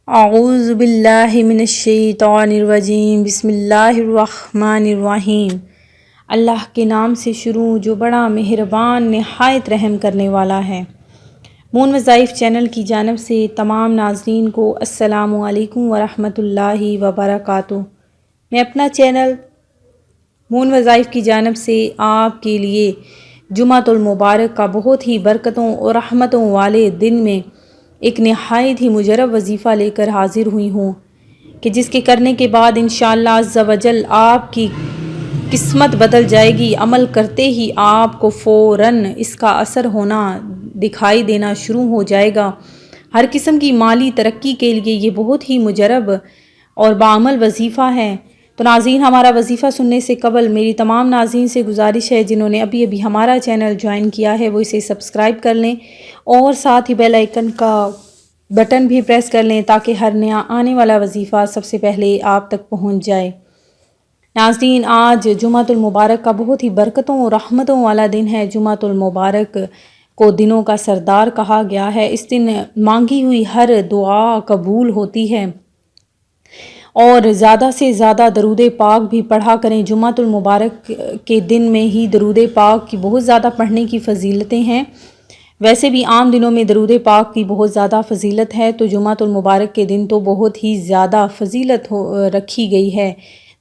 اعوذ باللہ من الشیطان الرجیم، بسم اللہ الرحمن الرحیم۔ اللہ کے نام سے شروع جو بڑا مہربان نہایت رحم کرنے والا ہے۔ مون وظائف چینل کی جانب سے تمام ناظرین کو السلام علیکم ورحمۃ اللہ وبرکاتہ۔ میں اپنا چینل مون وظائف کی جانب سے آپ کے لیے جمعۃ المبارک کا بہت ہی برکتوں اور رحمتوں والے دن میں ایک نہایت ہی مجرب وظیفہ لے کر حاضر ہوئی ہوں کہ جس کے کرنے کے بعد انشاءاللہ عز و جل آپ کی قسمت بدل جائے گی۔ عمل کرتے ہی آپ کو فوراً اس کا اثر ہونا دکھائی دینا شروع ہو جائے گا۔ ہر قسم کی مالی ترقی کے لیے یہ بہت ہی مجرب اور بعمل وظیفہ ہے۔ تو ناظرین، ہمارا وظیفہ سننے سے قبل میری تمام ناظرین سے گزارش ہے جنہوں نے ابھی ہمارا چینل جوائن کیا ہے وہ اسے سبسکرائب کر لیں اور ساتھ ہی بیل آئیکن کا بٹن بھی پریس کر لیں تاکہ ہر نیا آنے والا وظیفہ سب سے پہلے آپ تک پہنچ جائے۔ ناظرین، آج جمعۃ المبارک کا بہت ہی برکتوں اور رحمتوں والا دن ہے۔ جمعۃ المبارک کو دنوں کا سردار کہا گیا ہے۔ اس دن مانگی ہوئی ہر دعا قبول ہوتی ہے اور زیادہ سے زیادہ درود پاک بھی پڑھا کریں۔ جمعۃ المبارک کے دن میں ہی درود پاک کی بہت زیادہ پڑھنے کی فضیلتیں ہیں۔ ویسے بھی عام دنوں میں درود پاک کی بہت زیادہ فضیلت ہے، تو جمعۃ المبارک کے دن تو بہت ہی زیادہ فضیلت رکھی گئی ہے۔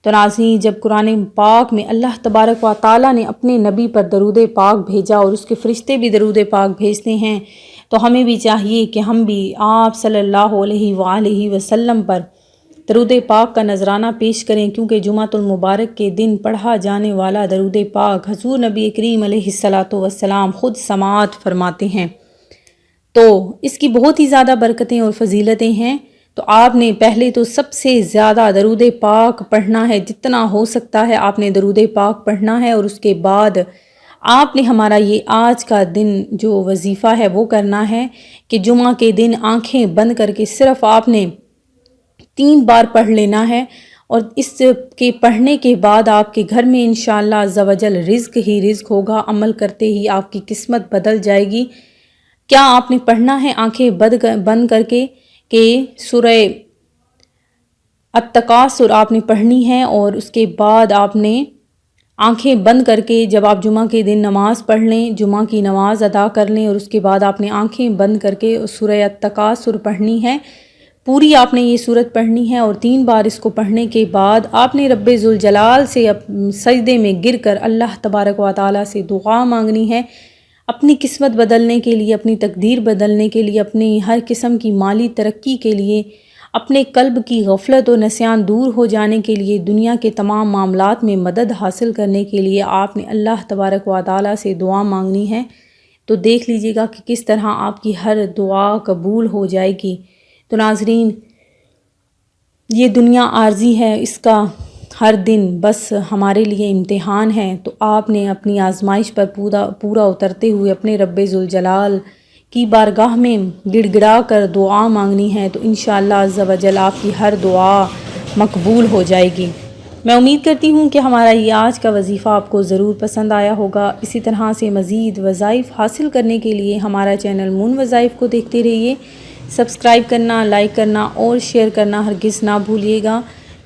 تو ناظرین، جب قرآن پاک میں اللہ تبارک و تعالیٰ نے اپنے نبی پر درود پاک بھیجا اور اس کے فرشتے بھی درود پاک بھیجتے ہیں، تو ہمیں بھی چاہیے کہ ہم بھی آپ صلی اللہ علیہ وآلہ وسلم پر درود پاک کا نذرانہ پیش کریں، کیونکہ جمعۃ المبارک کے دن پڑھا جانے والا درود پاک حضور نبی کریم علیہ السلام خود سماعت فرماتے ہیں۔ تو اس کی بہت ہی زیادہ برکتیں اور فضیلتیں ہیں۔ تو آپ نے پہلے تو سب سے زیادہ درود پاک پڑھنا ہے، جتنا ہو سکتا ہے آپ نے درود پاک پڑھنا ہے، اور اس کے بعد آپ نے ہمارا یہ آج کا دن جو وظیفہ ہے وہ کرنا ہے کہ جمعہ کے دن آنکھیں بند کر کے صرف آپ نے 3 بار پڑھ لینا ہے، اور اس کے پڑھنے کے بعد آپ کے گھر میں انشاءاللہ عز و جل رزق ہی رزق ہوگا۔ عمل کرتے ہی آپ کی قسمت بدل جائے گی۔ کیا آپ نے پڑھنا ہے؟ آنکھیں بند کر کے کہ سورہ التکاثر آپ نے پڑھنی ہے، اور اس کے بعد آپ نے آنکھیں بند کر کے جب آپ جمعہ کے دن نماز پڑھ لیں، جمعہ کی نماز ادا کر لیں، اور اس کے بعد آپ نے آنکھیں بند کر کے سورہ التکاثر پڑھنی ہے۔ پوری آپ نے یہ سورت پڑھنی ہے، اور 3 بار اس کو پڑھنے کے بعد آپ نے رب ذوالجلال سے سجدے میں گر کر اللہ تبارک و تعالیٰ سے دعا مانگنی ہے، اپنی قسمت بدلنے کے لیے، اپنی تقدیر بدلنے کے لیے، اپنی ہر قسم کی مالی ترقی کے لیے، اپنے قلب کی غفلت و نسیان دور ہو جانے کے لیے، دنیا کے تمام معاملات میں مدد حاصل کرنے کے لیے آپ نے اللہ تبارک و تعالیٰ سے دعا مانگنی ہے۔ تو دیکھ لیجئے گا کہ کس طرح آپ کی ہر دعا قبول ہو جائے گی۔ تو ناظرین، یہ دنیا عارضی ہے، اس کا ہر دن بس ہمارے لیے امتحان ہے۔ تو آپ نے اپنی آزمائش پر پورا اترتے ہوئے اپنے رب ذوالجلال کی بارگاہ میں گڑ گڑا کر دعا مانگنی ہے، تو انشاءاللہ عز و جل آپ کی ہر دعا مقبول ہو جائے گی۔ میں امید کرتی ہوں کہ ہمارا یہ آج کا وظیفہ آپ کو ضرور پسند آیا ہوگا۔ اسی طرح سے مزید وظائف حاصل کرنے کے لیے ہمارا چینل مون وظائف کو دیکھتے رہیے۔ سبسکرائب کرنا، لائک کرنا اور شیئر کرنا ہرگز نہ بھولیے گا۔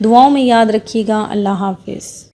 دعاؤں میں یاد رکھیے گا۔ اللہ حافظ۔